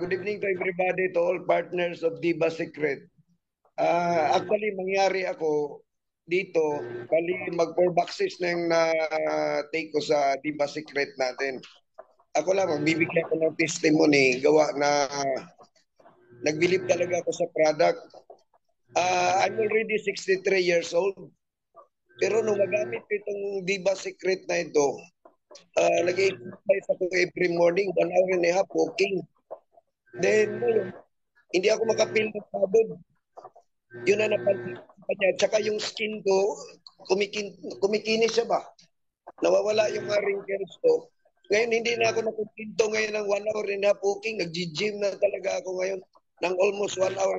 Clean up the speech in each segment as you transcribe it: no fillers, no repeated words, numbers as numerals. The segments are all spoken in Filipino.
Good evening to everybody, to all partners of Diba Secret. Actually, mangyari ako dito, bali mag-4 boxes na yung na-take ko sa Diba Secret natin. Ako lang, magbibigay ako ng testimony, gawa na nagbilib talaga ako sa product. I'm already 63 years old. Pero nung magamit ko itong Diba Secret na ito, nag-exercise ako every morning, 1 hour and a half walking. Then, hindi ako makapil ng pagod. Yun na napansin ko niya. Tsaka yung skin ko, kumikinis siya ba? Nawawala yung mga wrinkles ko. Ngayon, hindi na ako nakukinto ngayon ng 1 hour and a half walking. Nag-gym na talaga ako ngayon ng almost 1 hour.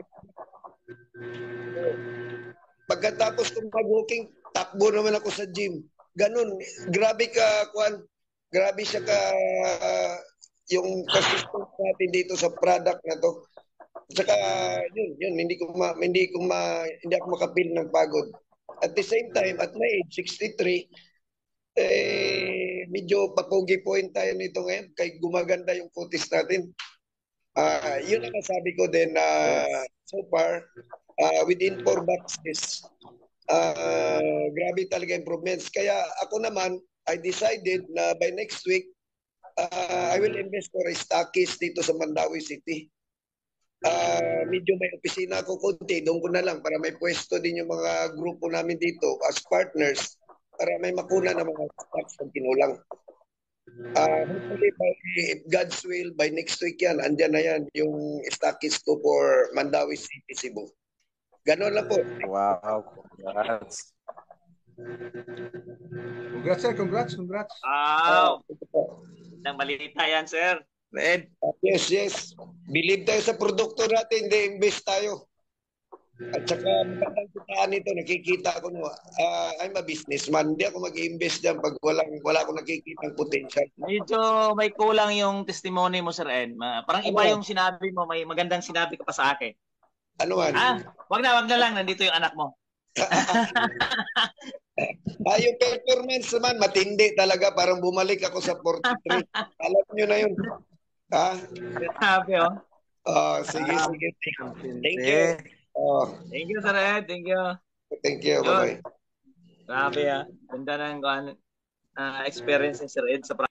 Pagkatapos kong mag-walking, takbo naman ako sa gym. Ganun. Grabe ka, Kwan. Grabe siya ka yung persistence natin dito sa product na to. Saka yun hindi ako makapil ng pagod. At the same time, at my age 63, medyo papogi point tayo nito ngayon kay gumaganda yung kutis natin. Yun ang nasabi ko din so far within 4 boxes. Grabe talaga improvements. Kaya ako naman, I decided na by next week, I will invest for a stockist dito sa Mandawi City. Medyo may opisina ako konti, doon ko na lang para may pwesto din yung mga grupo namin dito as partners para may makuna ng mga stocks ng kinulang. Hopefully, if God's will, by next week yan, andyan na yan yung stockist ko for Mandawi City, Cebu. Ganon lang po. Wow, congrats. Congrats, sir. Congrats. Wow. Nang malita yan, sir. Red. Yes. Believe tayo sa produkto natin, hindi invest tayo. At saka magandang kitaan nito, nakikita ko I'm a businessman. Hindi ako mag-invest dyan pag wala akong nakikita ng potential. Medyo may kulang yung testimony mo, Sir Ed. Parang iba yung sinabi mo, may magandang sinabi ka pa sa akin. Ano man? Wag na lang, nandito yung anak mo. Yung performance naman, matindi talaga. Parang bumalik ako sa 43. Alam nyo na yun. Sabi, sige. Thank you. Thank you, Sir Ed. Thank you. Thank you. Bye-bye. Grabe, ganda ng experience ni Sir Ed sa